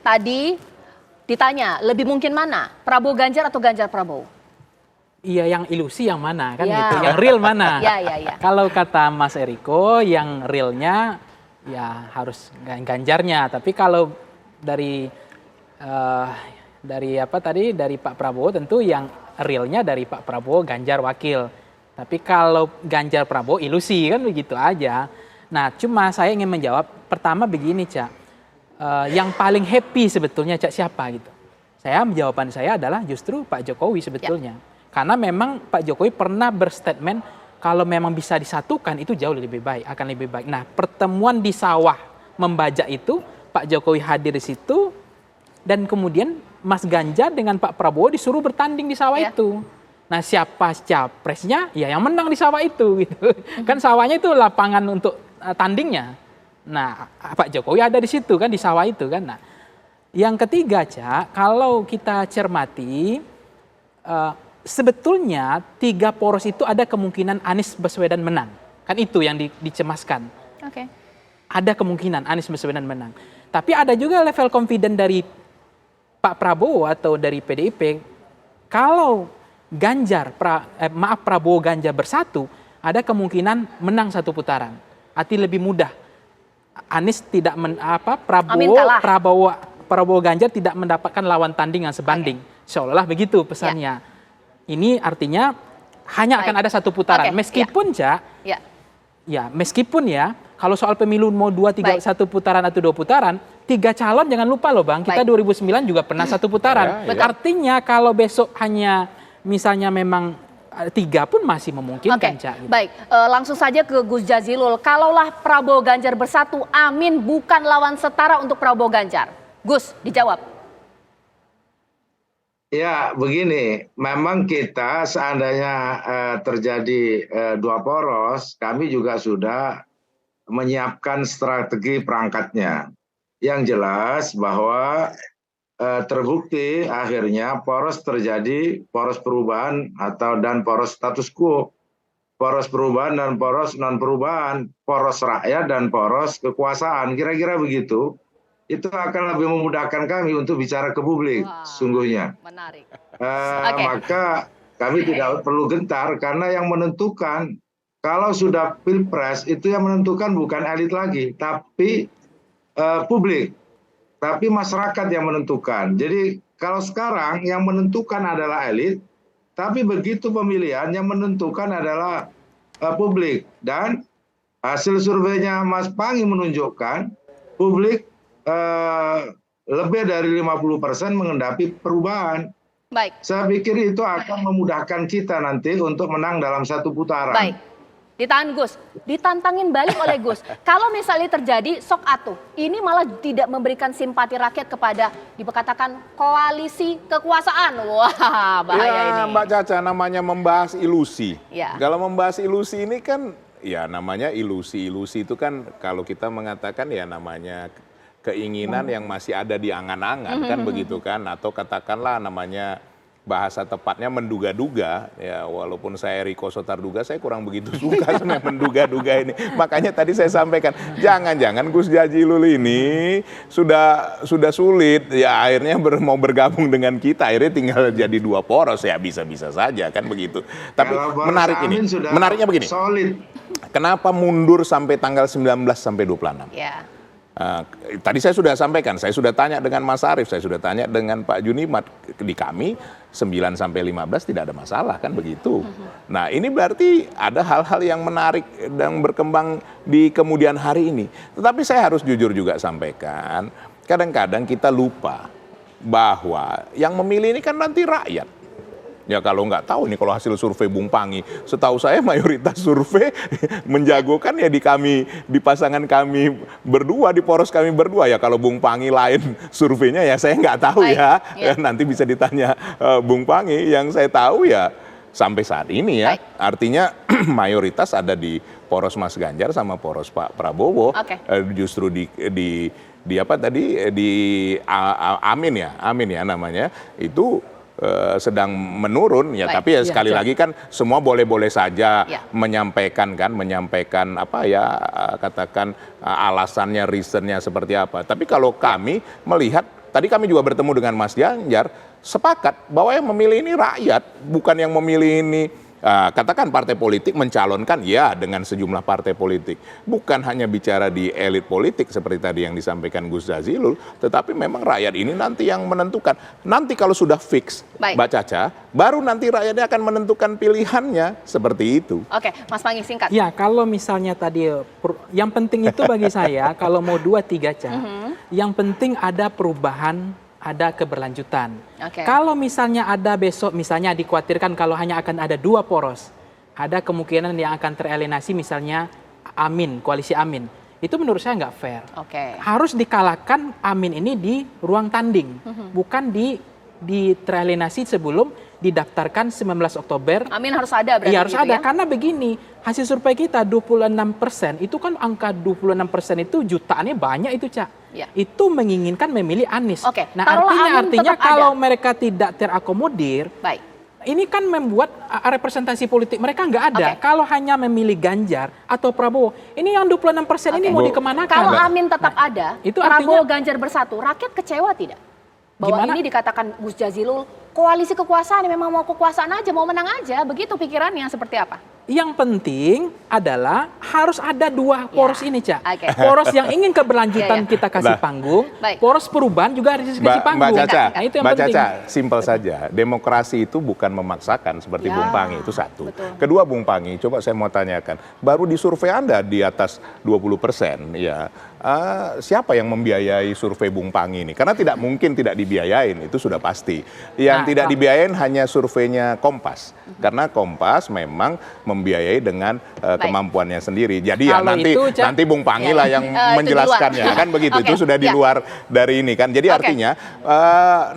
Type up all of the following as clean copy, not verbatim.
tadi ditanya lebih mungkin mana, Prabowo Ganjar atau Ganjar Prabowo? Iya, yang ilusi yang mana kan Ya. gitu, yang real mana? Ya. Kalau kata Mas Eriko, yang realnya ya harus Ganjarnya. Tapi kalau dari apa tadi dari Pak Prabowo tentu yang realnya dari Pak Prabowo Ganjar wakil. Tapi kalau Ganjar Prabowo ilusi kan begitu aja. Nah, cuma saya ingin menjawab pertama begini, Cak. Yang paling happy sebetulnya Cak siapa gitu? Jawaban saya adalah justru Pak Jokowi sebetulnya. Karena memang Pak Jokowi pernah berstatement kalau memang bisa disatukan itu jauh lebih baik, akan lebih baik. Nah, pertemuan di sawah membajak itu Pak Jokowi hadir di situ dan kemudian Mas Ganjar dengan Pak Prabowo disuruh bertanding di sawah itu. Nah, siapa capresnya? Ya yang menang di sawah itu gitu. Kan sawahnya itu lapangan untuk tandingnya. Nah, Pak Jokowi ada di situ kan di sawah itu kan. Nah, yang ketiga, Cak, kalau kita cermati sebetulnya 3 poros itu ada kemungkinan Anies Baswedan menang. Kan itu yang dicemaskan. Oke. Ada kemungkinan Anies Baswedan menang. Tapi ada juga level confident dari Pak Prabowo atau dari PDIP. Kalau Prabowo Ganjar bersatu, ada kemungkinan menang 1 putaran. Arti lebih mudah. Anies tidak Prabowo Ganjar tidak mendapatkan lawan tanding yang sebanding. Seolah-olah begitu pesannya. Ini artinya hanya akan ada 1 putaran. Meskipun meskipun kalau soal pemilu mau 1 putaran atau 2 putaran, 3 calon jangan lupa loh Bang, kita 2009 juga pernah 1 putaran. Artinya kalau besok hanya misalnya memang 3 pun masih memungkinkan. Gitu. Baik, langsung saja ke Gus Jazilul. Kalaulah Prabowo Ganjar bersatu, Amin bukan lawan setara untuk Prabowo Ganjar. Gus, dijawab. Ya, begini, memang kita seandainya terjadi 2 poros, kami juga sudah menyiapkan strategi perangkatnya. Yang jelas bahwa terbukti akhirnya poros terjadi, poros perubahan dan poros status quo, poros perubahan dan poros non perubahan, poros rakyat dan poros kekuasaan, kira-kira begitu. Itu akan lebih memudahkan kami untuk bicara ke publik, sungguhnya. Menarik. Maka kami tidak perlu gentar karena yang menentukan kalau sudah pilpres itu yang menentukan bukan elit lagi, tapi publik, tapi masyarakat yang menentukan. Jadi kalau sekarang yang menentukan adalah elit, tapi begitu pemilihan yang menentukan adalah publik. Dan hasil surveinya Mas Panggi menunjukkan publik lebih dari 50% mengendapi perubahan. Baik. Saya pikir itu akan memudahkan kita nanti untuk menang dalam 1 putaran. Baik. Ditahan Gus, ditantangin balik oleh Gus. Kalau misalnya terjadi sok atuh, ini malah tidak memberikan simpati rakyat kepada dikatakan koalisi kekuasaan. Wah, bahaya ini. Mbak Caca, namanya membahas ilusi. Ya. Kalau membahas ilusi ini kan ya namanya ilusi itu kan kalau kita mengatakan ya namanya keinginan yang masih ada di angan-angan kan begitu kan, atau katakanlah namanya bahasa tepatnya menduga-duga ya, walaupun saya Riko Sotarduga saya kurang begitu suka sama menduga-duga ini. Makanya tadi saya sampaikan jangan-jangan Gus Jazilul ini sudah sulit ya akhirnya mau bergabung dengan kita, akhirnya tinggal jadi 2 poros ya, bisa-bisa saja kan begitu. Tapi menarik ini, menariknya begini. Solid. Kenapa mundur sampai tanggal 19 sampai 26? Ya. Tadi saya sudah sampaikan, saya sudah tanya dengan Mas Arief, saya sudah tanya dengan Pak Junimat, di kami 9 sampai 15 tidak ada masalah kan begitu. Nah ini berarti ada hal-hal yang menarik dan berkembang di kemudian hari ini. Tetapi saya harus jujur juga sampaikan, kadang-kadang kita lupa bahwa yang memilih ini kan nanti rakyat. Ya kalau nggak tahu nih kalau hasil survei Bung Panggi, setahu saya mayoritas survei menjagokan ya di pasangan kami berdua, di poros kami berdua. Ya kalau Bung Panggi lain surveinya ya saya nggak tahu ya. Nanti bisa ditanya Bung Panggi. Yang saya tahu ya sampai saat ini ya, artinya mayoritas ada di poros Mas Ganjar sama poros Pak Prabowo. Justru di apa tadi di Amin ya namanya itu sedang menurun ya. Tapi ya sekali lagi kan semua boleh-boleh saja menyampaikan apa ya katakan alasannya, reasonnya seperti apa. Tapi kalau kami melihat tadi kami juga bertemu dengan Mas Ganjar, sepakat bahwa yang memilih ini rakyat, bukan yang memilih ini katakan partai politik mencalonkan ya dengan sejumlah partai politik. Bukan hanya bicara di elit politik seperti tadi yang disampaikan Gus Jazilul, tetapi memang rakyat ini nanti yang menentukan. Nanti kalau sudah fix, Mbak Caca, baru nanti rakyatnya akan menentukan pilihannya seperti itu. Oke, Mas Pangi singkat. Ya, kalau misalnya tadi yang penting itu bagi saya kalau mau 2-3 yang penting ada perubahan, ada keberlanjutan. Kalau misalnya ada besok, misalnya dikhawatirkan kalau hanya akan ada 2 poros, ada kemungkinan yang akan teralienasi misalnya Amin, koalisi Amin. Itu menurut saya nggak fair. Harus dikalahkan Amin ini di ruang tanding, bukan di teralienasi sebelum didaftarkan 19 Oktober. Amin harus ada berarti. Iya harus gitu ada, ya? karena begini, hasil survei kita 26%, itu kan angka 26% itu jutaannya banyak itu, Cak. Ya. Itu menginginkan memilih Anies. Nah, artinya kalau mereka tidak terakomodir, ini kan membuat representasi politik mereka nggak ada. Kalau hanya memilih Ganjar atau Prabowo, ini yang 26% ini mau dikemanakan? Kalau Amin tetap ada, itu Prabowo artinya Ganjar bersatu, rakyat kecewa tidak? Bahwa Gimana? ini dikatakan Gus Jazilul, koalisi kekuasaan, memang mau kekuasaan aja, mau menang aja, begitu pikirannya seperti apa? Yang penting adalah harus ada 2 poros ini, Cak. Poros yang ingin keberlanjutan kita kasih panggung, poros perubahan juga harus dikasih panggung. Mbak Caca, Nah, itu yang Mbak penting. Caca, simpel saja. Demokrasi itu bukan memaksakan seperti Bung Pangi, itu satu. Betul. Kedua, Bung Pangi, coba saya mau tanyakan, baru di survei Anda di atas 20%, ya. Siapa yang membiayai survei Bung Pangi ini? Karena tidak mungkin tidak dibiayain, itu sudah pasti. Yang tidak dibiayain hanya surveinya Kompas. Karena Kompas memang membiayai dengan kemampuannya sendiri. Jadi ya nanti Bung Pangi lah yang menjelaskannya, kan begitu. Itu sudah di luar dari ini kan. Jadi artinya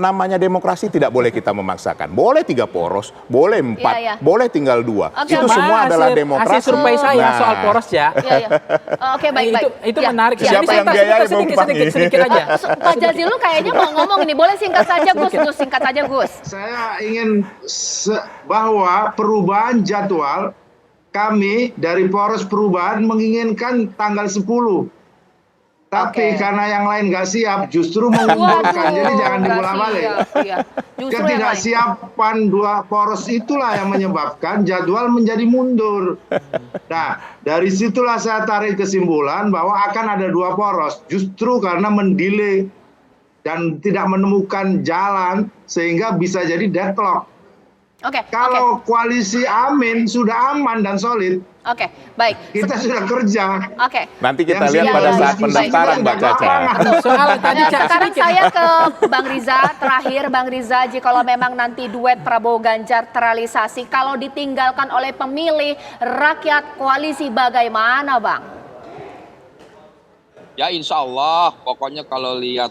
namanya demokrasi tidak boleh kita memaksakan. Boleh 3 poros, boleh 4, boleh tinggal 2. Itu semua adalah demokrasi. Hasil survei saya soal poros ya. Oke, baik-baik. Itu menarik. Siapa yang biayai Bung Pangi? Sedikit aja. Pak Jazilul kayaknya mau ngomong ini. Boleh singkat saja, Gus. Singkat saja, Gus. Saya ingin bahwa perubahan jadwal kami dari poros perubahan menginginkan tanggal 10. Tapi karena yang lain nggak siap, justru mengundurkan. Jadi jangan dibolak-balik. Ketidaksiapan 2 poros itulah yang menyebabkan jadwal menjadi mundur. Nah, dari situlah saya tarik kesimpulan bahwa akan ada 2 poros. Justru karena mendelay dan tidak menemukan jalan sehingga bisa jadi deadlock. Kalau koalisi Amin sudah aman dan solid, baik. kita sudah kerja. Nanti kita lihat pada saat pendaftaran, Mbak Caca. Sekarang saya ke Bang Riza terakhir. Bang Riza, jikalau memang nanti duet Prabowo Ganjar terrealisasi, kalau ditinggalkan oleh pemilih rakyat koalisi bagaimana, Bang? Ya insya Allah, pokoknya kalau lihat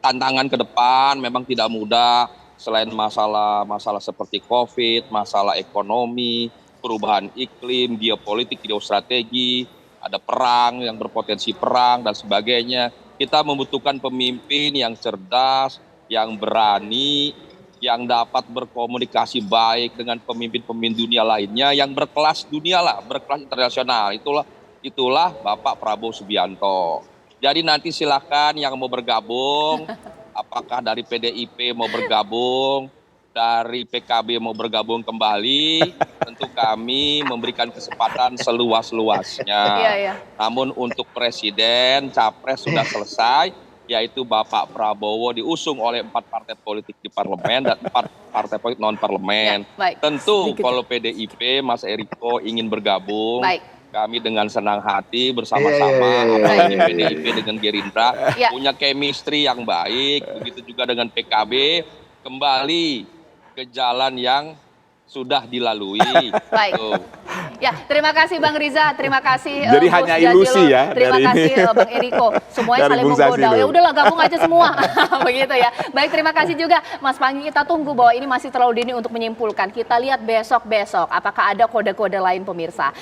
tantangan ke depan memang tidak mudah. Selain masalah seperti COVID, masalah ekonomi, perubahan iklim, geopolitik, geostrategi, ada perang yang berpotensi perang dan sebagainya. Kita membutuhkan pemimpin yang cerdas, yang berani, yang dapat berkomunikasi baik dengan pemimpin-pemimpin dunia lainnya, yang berkelas dunia lah, berkelas internasional. Itulah Bapak Prabowo Subianto. Jadi nanti silakan yang mau bergabung, apakah dari PDIP mau bergabung, dari PKB mau bergabung kembali, tentu kami memberikan kesempatan seluas-luasnya. Namun untuk Presiden, Capres sudah selesai, yaitu Bapak Prabowo diusung oleh 4 partai politik di parlemen dan 4 partai politik non-parlemen. Tentu kalau PDIP, Mas Eriko ingin bergabung, kami dengan senang hati bersama-sama, apalagi PDIP dengan Gerindra, punya chemistry yang baik, begitu juga dengan PKB, kembali ke jalan yang sudah dilalui. Ya, terima kasih Bang Riza, terima kasih Jadi hanya ilusi ya. Terima kasih Bang Eriko. Semuanya saling menggoda. Ya udahlah gabung aja semua. Begitu ya. Baik, terima kasih juga Mas Pangi. Kita tunggu bahwa ini masih terlalu dini untuk menyimpulkan. Kita lihat besok-besok apakah ada kode-kode lain pemirsa.